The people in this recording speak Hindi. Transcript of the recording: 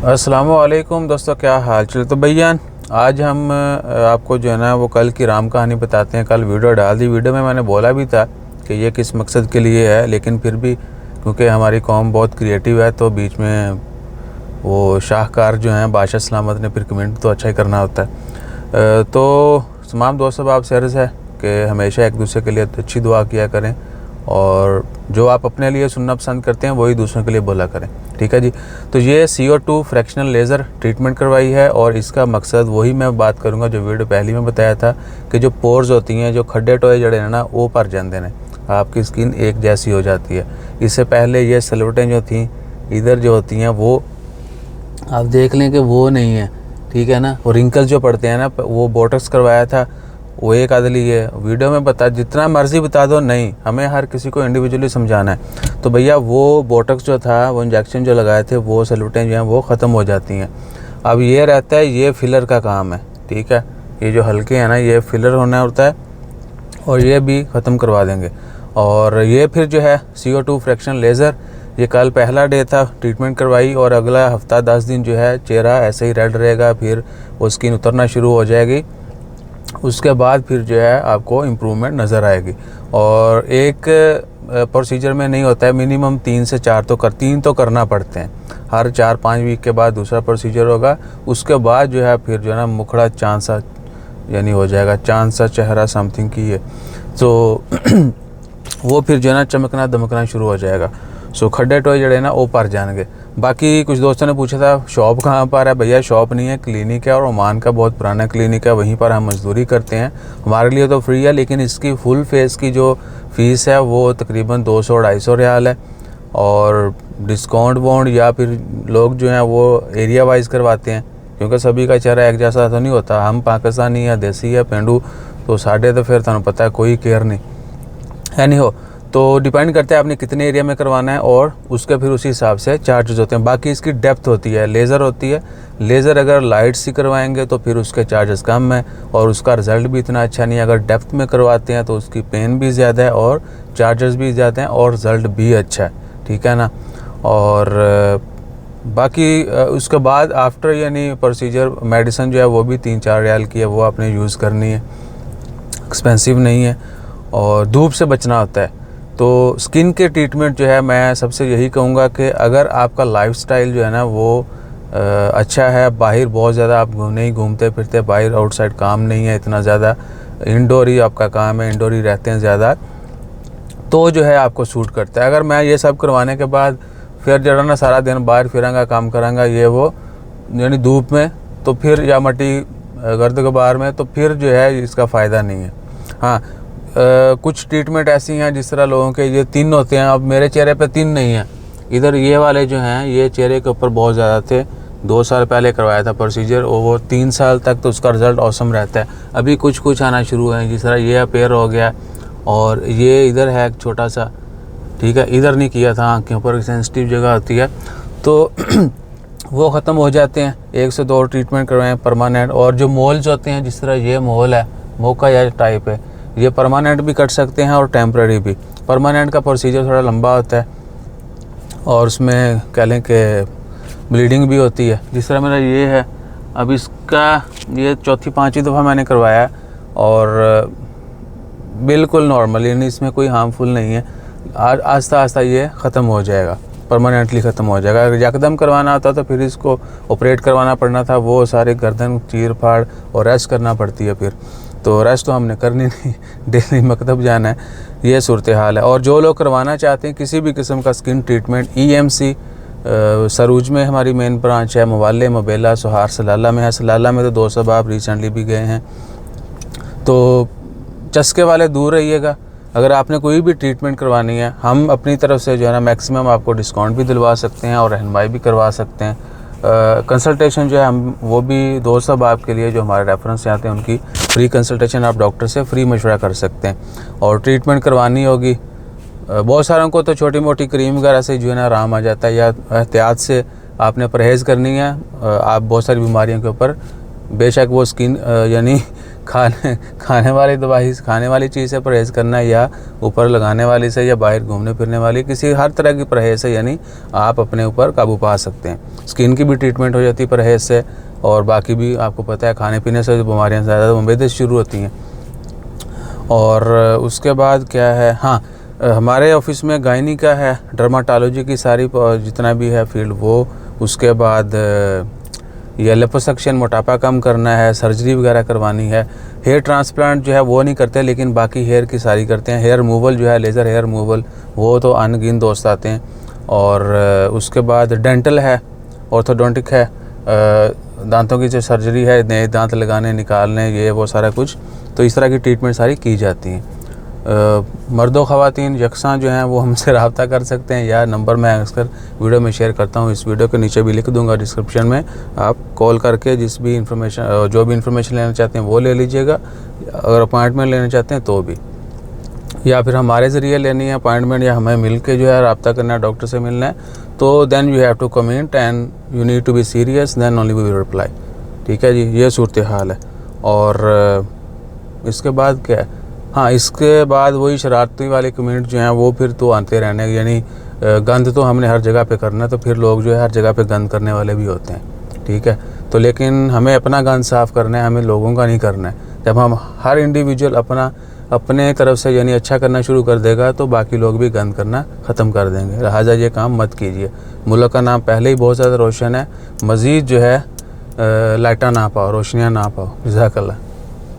अस्सलाम वालेकुम दोस्तों, क्या हाल चल। तो भैया आज हम आपको जो है ना वो कल की राम कहानी बताते हैं। कल वीडियो डाल दी, वीडियो में मैंने बोला भी था कि ये किस मकसद के लिए है, लेकिन फिर भी क्योंकि हमारी कौम बहुत क्रिएटिव है तो बीच में वो शाहकार जो हैं बादशाह सलामत ने फिर कमेंट तो अच्छा ही करना होता है। तो तमाम दोस्तों आपसे अर्ज़ है कि हमेशा एक दूसरे के लिए अच्छी दुआ किया करें और जो आप अपने लिए सुनना पसंद करते हैं वही दूसरों के लिए बोला करें, ठीक है जी। तो ये CO2 फ्रैक्शनल लेज़र ट्रीटमेंट करवाई है और इसका मकसद वही मैं बात करूंगा जो वीडियो पहले में बताया था कि जो पोर्स होती हैं, जो खड्डे टोए जड़े हैं ना, वो भर जाते हैं, आपकी स्किन एक जैसी हो जाती है। इससे पहले ये सलवटें जो थी इधर जो होती हैं वो आप देख लें कि वो नहीं है, ठीक है ना। और रिंकल्स जो पड़ते हैं ना, वो बोटक्स करवाया था, वो एक आदली है। वीडियो में बता जितना मर्जी बता दो, नहीं, हमें हर किसी को इंडिविजुअली समझाना है। तो भैया वो बोटक्स जो था, वो इंजेक्शन जो लगाए थे, वो सलूटें जो हैं वो ख़त्म हो जाती हैं। अब ये रहता है, ये फिलर का काम है, ठीक है। ये जो हल्के हैं ना, ये फिलर होना होता है और ये भी ख़त्म करवा देंगे। और ये फिर जो है CO2 फ्रैक्शनल लेज़र, ये कल पहला डे था, ट्रीटमेंट करवाई और अगला हफ्ता 10 दिन जो है चेहरा ऐसे ही रेड रहेगा, फिर वो स्किन उतरना शुरू हो जाएगी। उसके बाद फिर जो है आपको इम्प्रूवमेंट नज़र आएगी। और एक प्रोसीजर में नहीं होता है, मिनिमम 3 से 4 3 तो करना पड़ते हैं। हर 4-5 वीक के बाद दूसरा प्रोसीजर होगा। उसके बाद जो है फिर जो है ना मुखड़ा चांद सा यानी हो जाएगा, चांद सा चेहरा समथिंग की है, तो वो फिर जो है ना चमकना दमकना शुरू हो जाएगा। सो खड्डे टोए जड़े ना वो पर जाएंगे। बाकी कुछ दोस्तों ने पूछा था शॉप कहाँ पर है। भैया शॉप नहीं है, क्लिनिक है और ओमान का बहुत पुराना क्लिनिक है, वहीं पर हम मजदूरी करते हैं। हमारे लिए तो फ्री है, लेकिन इसकी फुल फेस की जो फ़ीस है वो तकरीबन 200-250 रियाल है। और डिस्काउंट वॉन्ट या फिर लोग जो हैं वो एरिया वाइज करवाते हैं, क्योंकि सभी का चेहरा एक जैसा तो नहीं होता। हम पाकिस्तानी या देसी या पेंडू तो साढ़े तो फिर तुम पता है कोई केयर नहीं है, नहीं हो। तो डिपेंड करता है आपने कितने एरिया में करवाना है और उसके फिर उसी हिसाब से चार्जेस होते हैं। बाकी इसकी डेप्थ होती है, लेज़र होती है। लेज़र अगर लाइट सी करवाएंगे तो फिर उसके चार्जेस कम है और उसका रिज़ल्ट भी इतना अच्छा नहीं है। अगर डेप्थ में करवाते हैं तो उसकी पेन भी ज़्यादा है और चार्जेस भी ज़्यादा हैं और रिज़ल्ट भी अच्छा है, ठीक है ना। और बाकी उसके बाद आफ्टर यानी प्रोसीजर मेडिसिन जो है वो भी 3-4 रियाल की है, वो आपने यूज़ करनी है, एक्सपेंसिव नहीं है। और धूप से बचना होता है। तो स्किन के ट्रीटमेंट जो है मैं सबसे यही कहूँगा कि अगर आपका लाइफस्टाइल जो है ना वो अच्छा है, बाहर बहुत ज़्यादा आप नहीं घूमते फिरते, बाहर आउटसाइड काम नहीं है इतना ज़्यादा, इंडोर ही आपका काम है, इंडोर ही रहते हैं ज़्यादा, तो जो है आपको सूट करता है। अगर मैं ये सब करवाने के बाद फिर जरा ना सारा दिन बाहर फिरांगा, काम करांगा ये वो यानी धूप में, तो फिर या मट्टी गर्द गुबार में, तो फिर जो है इसका फ़ायदा नहीं है। हाँ, कुछ ट्रीटमेंट ऐसी हैं जिस तरह लोगों के ये 3 होते हैं। अब मेरे चेहरे पे 3 नहीं है, इधर ये वाले जो हैं ये चेहरे के ऊपर बहुत ज़्यादा थे। 2 साल पहले करवाया था प्रोसीजर और वो 3 साल तक तो उसका रिज़ल्ट औसम रहता है। अभी कुछ आना शुरू है, जिस तरह ये अपेयर हो गया और ये इधर है एक छोटा सा, ठीक है, इधर नहीं किया था, आँखें ऊपर सेंसिटिव जगह होती है तो वो ख़त्म हो जाते हैं। 1 से 2 ट्रीटमेंट करवाएं परमानेंट। और जो मोल्स होते हैं, जिस तरह ये मोल है, मोका या टाइप है, ये परमानेंट भी कट सकते हैं और टेम्पररी भी। परमानेंट का प्रोसीजर थोड़ा लंबा होता है और उसमें कह लें कि ब्लीडिंग भी होती है। जिस तरह मेरा ये है, अब इसका ये 4-5 दफ़ा मैंने करवाया और बिल्कुल नॉर्मल, यानी इसमें कोई हार्मफुल नहीं है। आस्ता आस्ता ये ख़त्म हो जाएगा, परमानेंटली ख़त्म हो जाएगा। अगर यकदम करवाना होता तो फिर इसको ऑपरेट करवाना पड़ना था, वो सारे गर्दन चीर फाड़ और रेस्ट करना पड़ती है फिर, तो रेस्ट तो हमने करनी नहीं, डेली मकतब जाना है, ये सूरत हाल है। और जो लोग करवाना चाहते हैं किसी भी किस्म का स्किन ट्रीटमेंट, EMC सरूज में हमारी मेन ब्रांच है, मवाले मबेला सोहार सलाला में है। सलाला में तो 2 साहब रिसेंटली भी गए हैं। तो चस्के वाले दूर रहिएगा। अगर आपने कोई भी ट्रीटमेंट करवानी है, हम अपनी तरफ से जो है ना मैक्सिमम आपको डिस्काउंट भी दिलवा सकते हैं और रहनुमाई भी करवा सकते हैं। कंसल्टेशन जो है हम वो भी 2 साहब आपके लिए जो हमारे रेफरेंस से आते हैं उनकी फ्री कंसल्टेशन, आप डॉक्टर से फ्री मशवरा कर सकते हैं। और ट्रीटमेंट करवानी होगी, बहुत सारों को तो छोटी मोटी क्रीम वगैरह से जो है ना आराम आ जाता है, या एहतियात से आपने परहेज़ करनी है। आप बहुत सारी बीमारियों के ऊपर बेशक वो स्किन यानी खाने वाली दवाई, खाने वाली चीज़ से परहेज़ करना है, या ऊपर लगाने वाली से, या बाहर घूमने फिरने वाली, किसी हर तरह की परहेज़ से यानी आप अपने ऊपर काबू पा सकते हैं। स्किन की भी ट्रीटमेंट हो जाती है परहेज़ से, और बाकी भी आपको पता है खाने पीने से जो बीमारियाँ ज़्यादा मुंबेद शुरू होती हैं। और उसके बाद क्या है, हाँ, हमारे ऑफिस में गायनी का है, डर्माटोलॉजी की सारी जितना भी है फील्ड वो, उसके बाद ये लिपोसक्शन, मोटापा कम करना है, सर्जरी वगैरह करवानी है। हेयर ट्रांसप्लांट जो है वो नहीं करते, लेकिन बाकी हेयर की सारी करते हैं। हेयर रिमूवल जो है, लेज़र हेयर रिमूवल, वो तो अनगिन दोस्त आते हैं। और उसके बाद डेंटल है, ऑर्थोडोंटिक है, दांतों की जो सर्जरी है, नए दांत लगाने, निकालने, ये वो सारा कुछ, तो इस तरह की ट्रीटमेंट सारी की जाती हैं। मर्दों ख़वातीन यकसां जो हैं वो हमसे रब्ता कर सकते हैं, या नंबर मैं अक्सर वीडियो में शेयर करता हूँ, इस वीडियो के नीचे भी लिख दूंगा डिस्क्रिप्शन में, आप कॉल करके जो भी इंफॉर्मेशन लेना चाहते हैं वो ले लीजिएगा, अगर अपॉइंटमेंट लेना चाहते हैं तो भी, या फिर हमारे ज़रिए लेनी है अपॉइंटमेंट, या हमें मिल के जो है रब्ता करना है, डॉक्टर से मिलना है, तो then you have to comment and you need to be serious, then only we will reply. ठीक है जी, ये सूरत हाल है। और इसके बाद क्या है, हाँ, इसके बाद वही शरारती वाले कमेंट जो हैं वो फिर तो आते रहने, यानी गंद तो हमने हर जगह पे करना है, तो फिर लोग जो है हर जगह पे गंद करने वाले भी होते हैं। ठीक है, तो लेकिन हमें अपना गंद साफ़ करना है, हमें लोगों का नहीं करना है। जब हम हर इंडिविजुअल अपने तरफ से यानी अच्छा करना शुरू कर देगा, तो बाकी लोग भी गंद करना ख़त्म कर देंगे। लिहाजा ये काम मत कीजिए। मुल्क का नाम पहले ही बहुत ज़्यादा रोशन है, मज़ीद जो है लाइटा ना पाओ, रोशनियाँ ना पाओ। जज़ाकल्लाह।